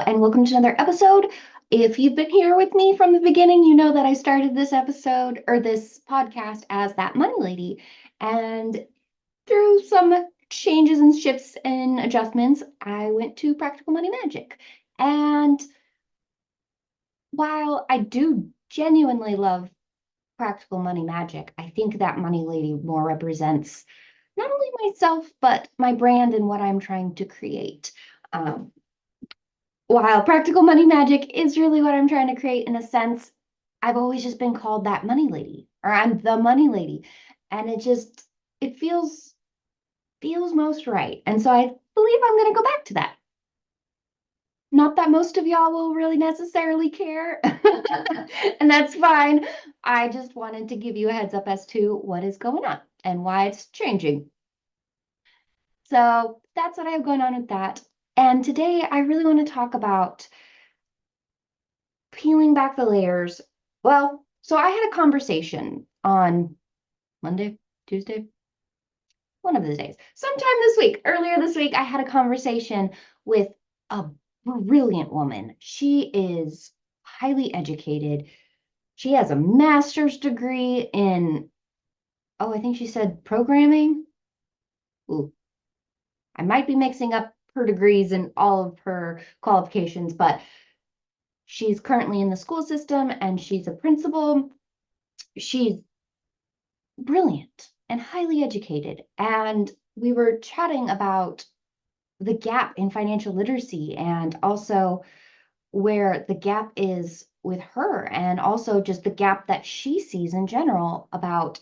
and welcome to another episode. If you've been here with me from the beginning, you know that I started this episode or this podcast as that money lady. And through some changes and shifts and adjustments, I went to Practical Money Magic. And while I do genuinely love Practical Money Magic, I think that money lady more represents not only myself, but my brand and what I'm trying to create. Um, While Practical Money Magic is really what I'm trying to create in a sense, I've always just been called that money lady, or I'm the money lady. And it feels most right. And so I believe I'm gonna go back to that. Not that most of y'all will really necessarily care, and that's fine. I just wanted to give you a heads up as to what is going on and why it's changing. So that's what I have going on with that. And today I really want to talk about peeling back the layers. Well, so I had a conversation on Monday, Tuesday, one of the days, sometime this week, earlier this week, I had a conversation with a brilliant woman. She is highly educated. She has a master's degree in, oh, I think she said programming. Ooh, I might be mixing up her degrees and all of her qualifications, but she's currently in the school system and she's a principal. She's brilliant and highly educated. And we were chatting about the gap in financial literacy and also where the gap is with her, and also just the gap that she sees in general about,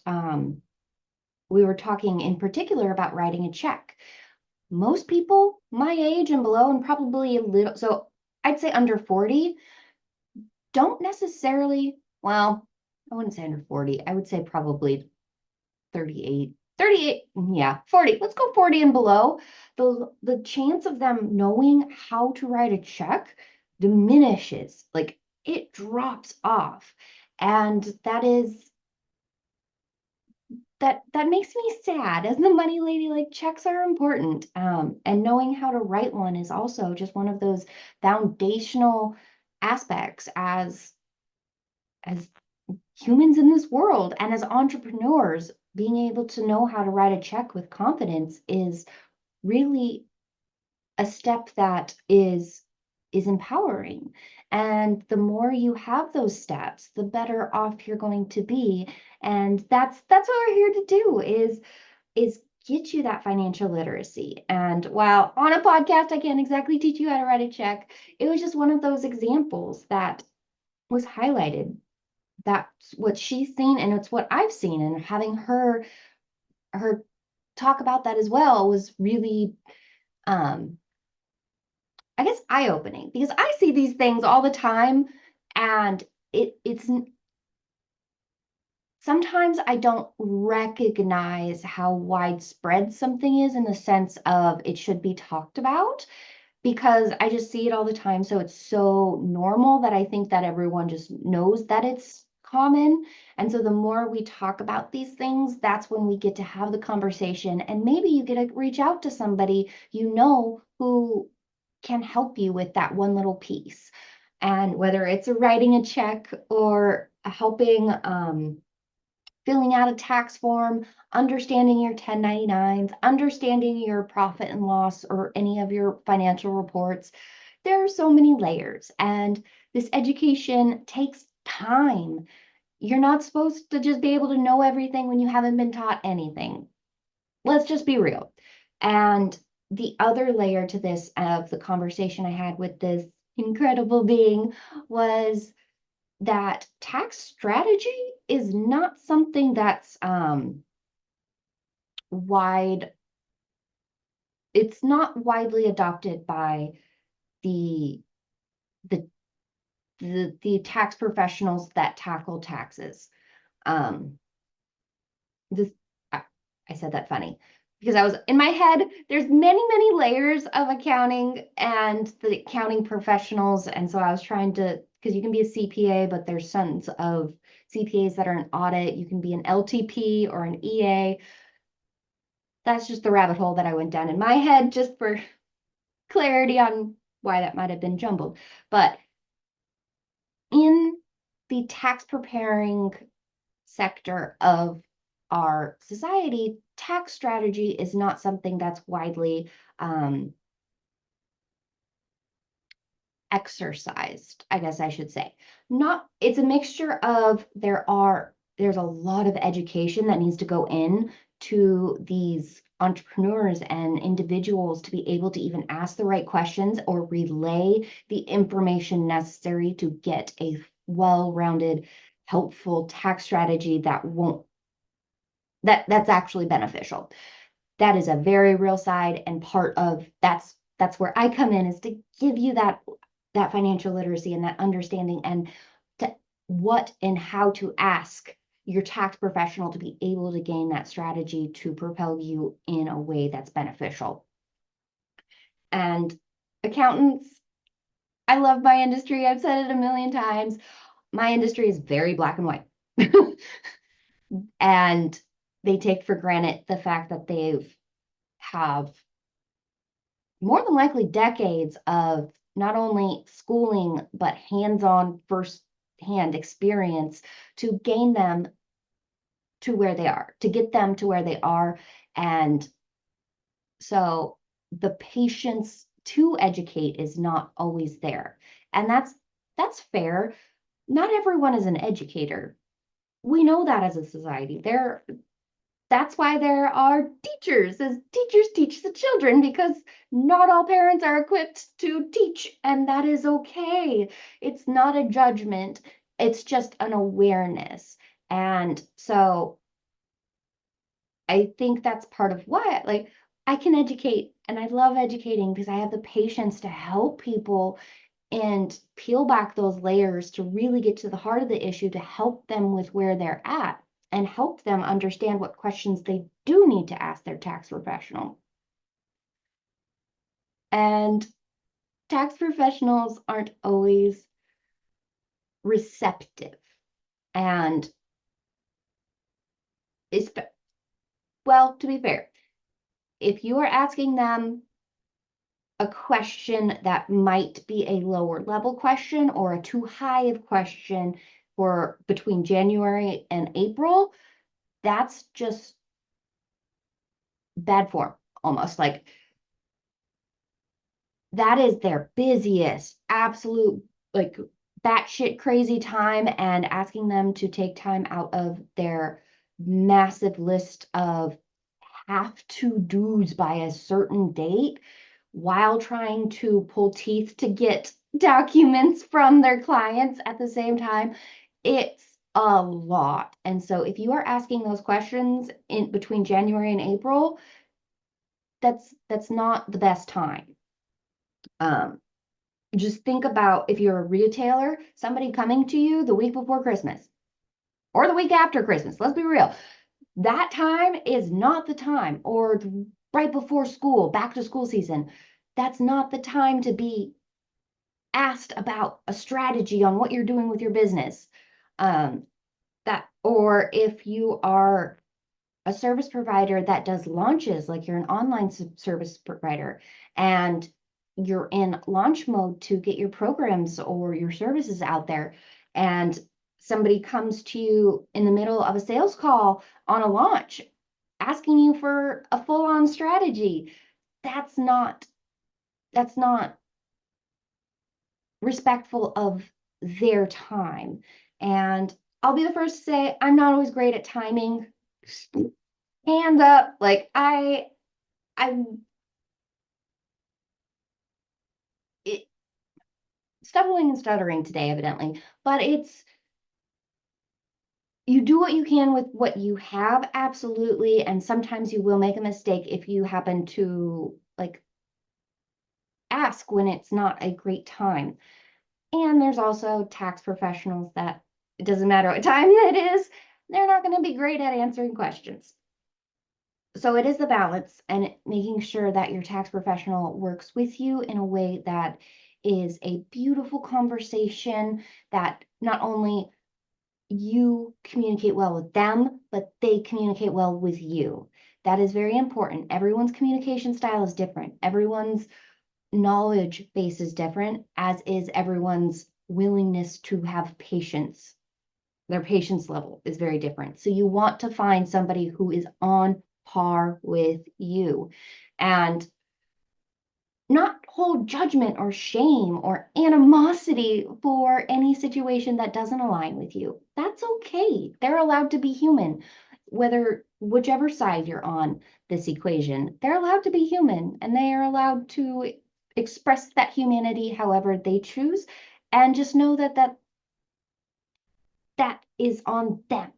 we were talking in particular about writing a check. Most people my age and below, and probably a little, so I'd say under 40, don't necessarily, well, I wouldn't say under 40, I would say probably 38, yeah, 40. Let's go 40 and below. The chance of them knowing how to write a check diminishes, like it drops off. And that makes me sad. As the money lady, like checks are important. And knowing how to write one is also just one of those foundational aspects as humans in this world and as entrepreneurs. Being able to know how to write a check with confidence is really a step that is empowering. And the more you have those steps, the better off you're going to be. And that's what we're here to do is get you that financial literacy. And while on a podcast I can't exactly teach you how to write a check, it was just one of those examples that was highlighted. That's what she's seen and it's what I've seen, and having her talk about that as well was really, I guess, eye-opening, because I see these things all the time, and it's sometimes I don't recognize how widespread something is in the sense of it should be talked about, because I just see it all the time. So it's so normal that I think that everyone just knows that it's common. And so the more we talk about these things, that's when we get to have the conversation. And maybe you get to reach out to somebody you know who can help you with that one little piece. And whether it's writing a check or helping, filling out a tax form, understanding your 1099s, understanding your profit and loss or any of your financial reports. There are so many layers, and this education takes time. You're not supposed to just be able to know everything when you haven't been taught anything. Let's just be real. And the other layer to this of the conversation I had with this incredible being was that tax strategy is not something that's wide, it's not widely adopted by the the the tax professionals that tackle taxes. Um, this I said that funny because I was in my head, there's many layers of accounting and the accounting professionals. And so I was trying to, because you can be a CPA, but there's tons of CPAs that are an audit. You can be an LTP or an EA. That's just the rabbit hole that I went down in my head, just for clarity on why that might have been jumbled. But in the tax preparing sector of our society, tax strategy is not something that's widely exercised, I guess I should say. Not, it's a mixture of there's a lot of education that needs to go in to these entrepreneurs and individuals to be able to even ask the right questions or relay the information necessary to get a well-rounded, helpful tax strategy that's actually beneficial. That is a very real side, and part of that's where I come in, is to give you that financial literacy and that understanding, and to what and how to ask your tax professional to be able to gain that strategy to propel you in a way that's beneficial. And accountants, I love my industry. I've said it a million times. My industry is very black and white. And they take for granted the fact that have more than likely decades of not only schooling, but hands-on first-hand experience to gain them to where they are, to get them to where they are. And so the patience to educate is not always there. And that's fair. Not everyone is an educator. We know that as a society. That's why there are teachers, as teachers teach the children, because not all parents are equipped to teach, and that is okay. It's not a judgment, it's just an awareness. And so I think that's part of what, like, I can educate, and I love educating because I have the patience to help people and peel back those layers to really get to the heart of the issue, to help them with where they're at and help them understand what questions they do need to ask their tax professional. And tax professionals aren't always receptive. And well, to be fair, if you are asking them a question that might be a lower level question or a too high of question for between January and April, that's just bad form, almost. Like, that is their busiest, absolute, like, batshit crazy time, and asking them to take time out of their massive list of have to do's by a certain date while trying to pull teeth to get documents from their clients at the same time, it's a lot. And so if you are asking those questions in between January and April, that's not the best time. Just think about if you're a retailer, somebody coming to you the week before Christmas or the week after Christmas. Let's be real. That time is not the time, or right before school, back to school season. That's not the time to be asked about a strategy on what you're doing with your business. Or if you are a service provider that does launches, like you're an online service provider and you're in launch mode to get your programs or your services out there, and somebody comes to you in the middle of a sales call on a launch asking you for a full-on strategy, that's not respectful of their time. And I'll be the first to say I'm not always great at timing. Hand up, like I it, stumbling and stuttering today, evidently, but it's, you do what you can with what you have, absolutely, and sometimes you will make a mistake if you happen to, like, ask when it's not a great time. And there's also tax professionals that it doesn't matter what time it is, they're not going to be great at answering questions. So it is the balance and making sure that your tax professional works with you in a way that is a beautiful conversation, that not only you communicate well with them, but they communicate well with you. That is very important. Everyone's communication style is different. Everyone's knowledge base is different, as is everyone's willingness to have patience. Their patience level is very different. So you want to find somebody who is on par with you and not hold judgment or shame or animosity for any situation that doesn't align with you. That's okay. They're allowed to be human, whether whichever side you're on this equation, they're allowed to be human and they are allowed to express that humanity however they choose. And just know that is on them.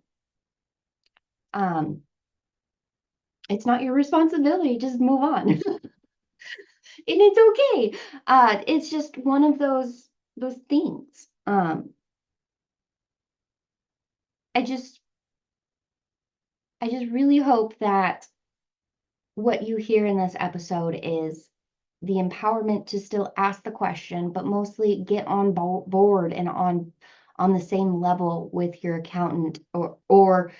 It's not your responsibility. Just move on. And it's okay. It's just one of those things. I just really hope that what you hear in this episode is the empowerment to still ask the question, but mostly get on board and on the same level with your accountant, or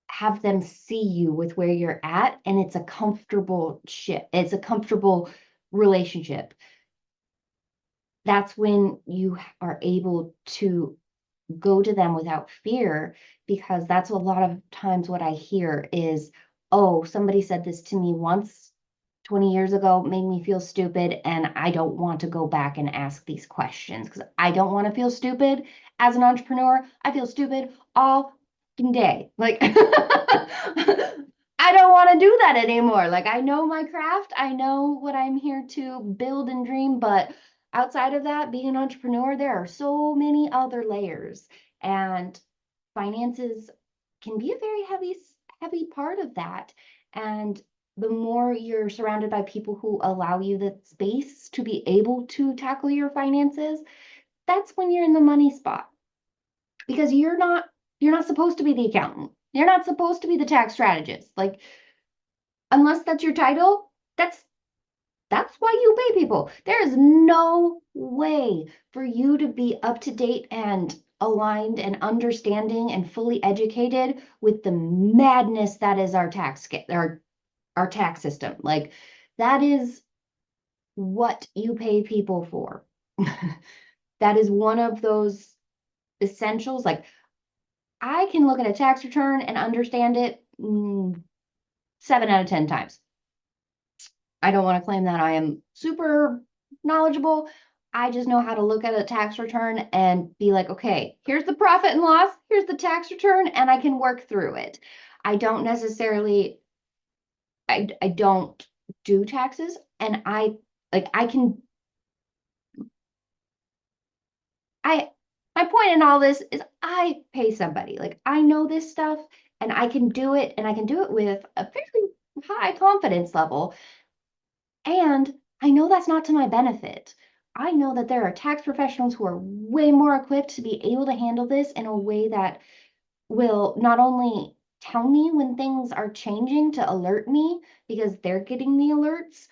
have them see you with where you're at, and it's a comfortable shift. It's a comfortable relationship. That's when you are able to go to them without fear, because that's a lot of times what I hear is, oh, somebody said this to me once 20 years ago, made me feel stupid, and I don't want to go back and ask these questions because I don't want to feel stupid as an entrepreneur. I feel stupid all day. Like, I don't want to do that anymore. Like, I know my craft, I know what I'm here to build and dream, but outside of that, being an entrepreneur, there are so many other layers, and finances can be a very heavy part of that. And the more you're surrounded by people who allow you the space to be able to tackle your finances, that's when you're in the money spot. Because you're not supposed to be the accountant. You're not supposed to be the tax strategist. Like, unless that's your title, that's why you pay people. There is no way for you to be up to date and aligned and understanding and fully educated with the madness that is our tax system. Like, that is what you pay people for. That is one of those essentials. Like, I can look at a tax return and understand it 7 out of 10 times. I don't want to claim that I am super knowledgeable. I just know how to look at a tax return and be like, okay, here's the profit and loss, here's the tax return, and I can work through it. I don't necessarily, I don't do taxes, and my point in all this is I pay somebody. Like, I know this stuff and I can do it, and I can do it with a fairly high confidence level. And I know that's not to my benefit. I know that there are tax professionals who are way more equipped to be able to handle this in a way that will not only tell me when things are changing to alert me because they're getting the alerts,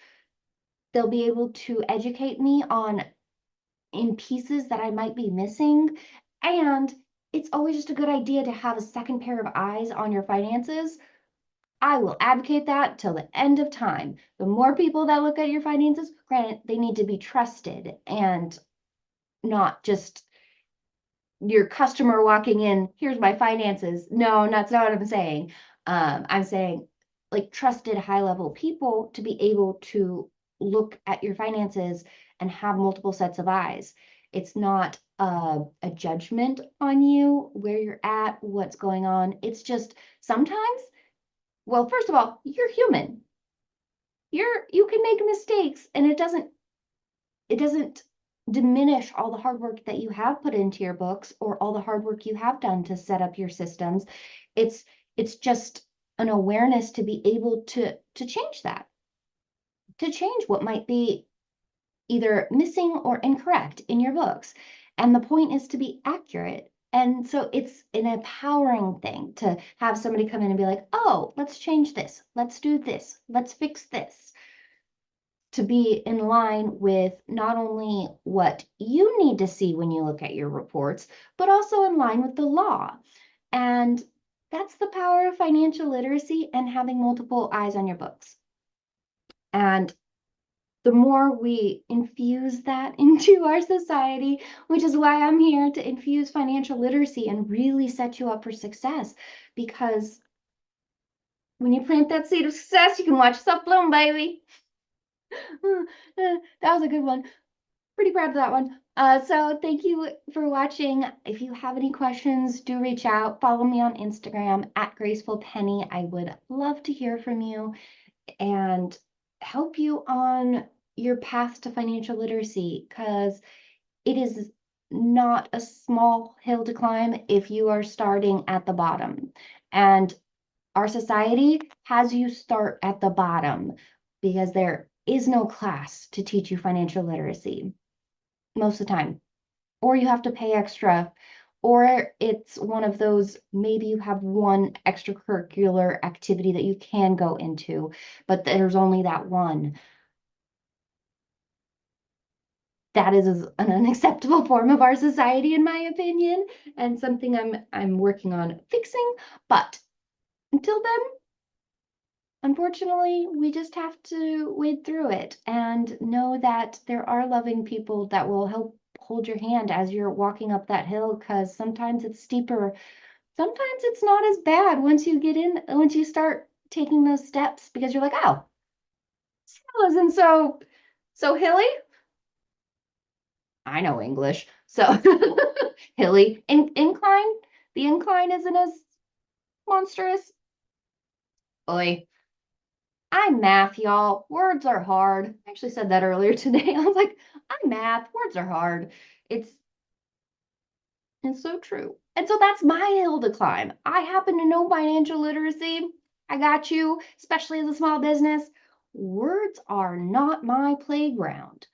they'll be able to educate me on in pieces that I might be missing. And it's always just a good idea to have a second pair of eyes on your finances. I will advocate that till the end of time. The more people that look at your finances, granted, they need to be trusted and not just your customer walking in, here's my finances. No, that's not what I'm saying. I'm saying, like, trusted high level people to be able to look at your finances and have multiple sets of eyes. It's not a judgment on you, where you're at, what's going on. It's just sometimes, well, first of all, you're human. You can make mistakes, and it doesn't diminish all the hard work that you have put into your books or all the hard work you have done to set up your systems. It's just an awareness to be able to change that, to change what might be either missing or incorrect in your books. And the point is to be accurate. And so it's an empowering thing to have somebody come in and be like, oh, let's change this. Let's do this. Let's fix this. To be in line with not only what you need to see when you look at your reports, but also in line with the law. And that's the power of financial literacy and having multiple eyes on your books. And the more we infuse that into our society, which is why I'm here to infuse financial literacy and really set you up for success. Because when you plant that seed of success, you can watch yourself bloom, baby. That was a good one. Pretty proud of that one. So thank you for watching. If you have any questions, do reach out. Follow me on Instagram at Graceful Penny. I would love to hear from you and help you on your path to financial literacy, because it is not a small hill to climb if you are starting at the bottom. And our society has you start at the bottom because there is no class to teach you financial literacy most of the time, or you have to pay extra, or it's one of those, maybe you have one extracurricular activity that you can go into, but there's only that one. That is an unacceptable form of our society, in my opinion, and something I'm working on fixing. But until then, unfortunately, we just have to wade through it and know that there are loving people that will help hold your hand as you're walking up that hill, because sometimes it's steeper. Sometimes it's not as bad once you get in, once you start taking those steps, because you're like, oh, this hill isn't so hilly. I know English. So hilly. Incline. The incline isn't as monstrous. Oi. I'm math, y'all. Words are hard. I actually said that earlier today. I was like, I'm math. Words are hard. It's it's so true. And so that's my hill to climb. I happen to know financial literacy. I got you, especially as a small business. Words are not my playground.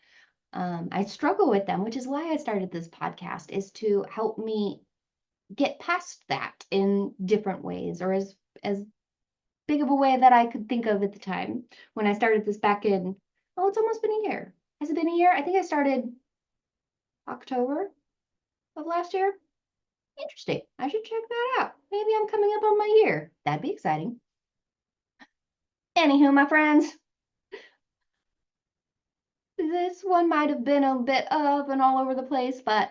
I struggle with them, which is why I started this podcast, is to help me get past that in different ways, or as big of a way that I could think of at the time when I started this back in, oh, it's almost been a year. Has it been a year? I think I started October of last year. Interesting. I should check that out. Maybe I'm coming up on my year. That'd be exciting. Anywho, my friends, this one might have been a bit of and all over the place, but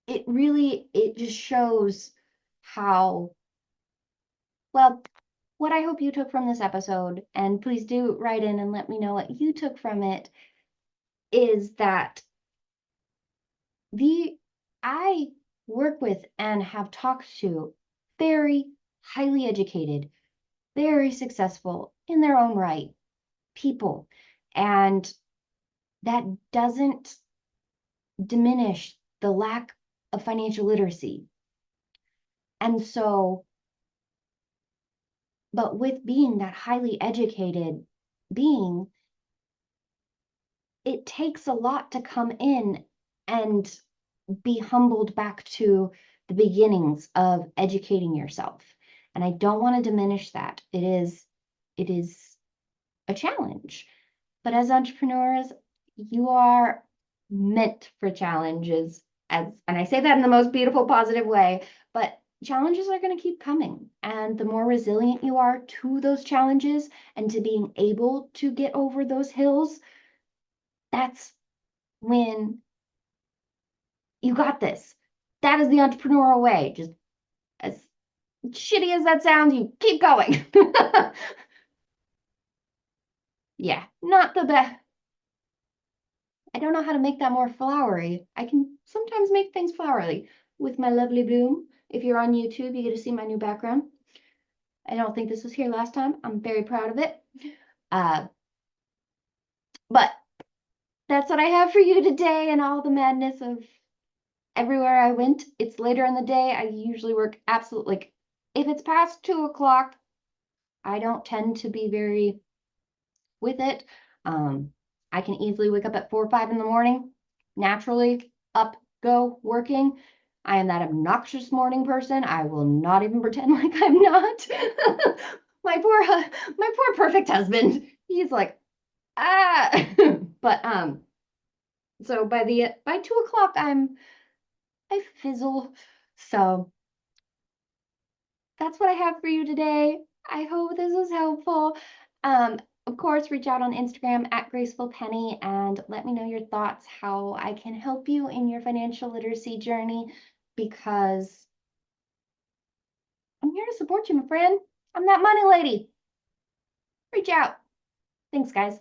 it just shows how, well, what I hope you took from this episode, and please do write in and let me know what you took from it, is that I work with and have talked to very highly educated, very successful in their own right people. And that doesn't diminish the lack of financial literacy. And so, but with being that highly educated being, it takes a lot to come in and be humbled back to the beginnings of educating yourself. And I don't want to diminish that. It is a challenge. But as entrepreneurs, you are meant for challenges. And I say that in the most beautiful, positive way, but challenges are going to keep coming. And the more resilient you are to those challenges and to being able to get over those hills, that's when you got this. That is the entrepreneurial way. Just as shitty as that sounds, you keep going. Yeah, not the best. I don't know how to make that more flowery. I can sometimes make things flowery with my lovely bloom. If you're on YouTube, you get to see my new background. I don't think this was here last time. I'm very proud of it. Uh, but that's what I have for you today, and all the madness of everywhere I went. It's later in the day. I usually work absolutely, like, if it's past 2 o'clock, I don't tend to be very with it. I can easily wake up at 4 or 5 in the morning, naturally up, go, working. I am that obnoxious morning person. I will not even pretend like I'm not. My poor perfect husband. He's like, ah. But so by 2 o'clock I fizzle. So that's what I have for you today. I hope this was helpful. Of course, reach out on Instagram at Graceful Penny and let me know your thoughts, how I can help you in your financial literacy journey, because I'm here to support you, my friend. I'm that money lady. Reach out. Thanks, guys.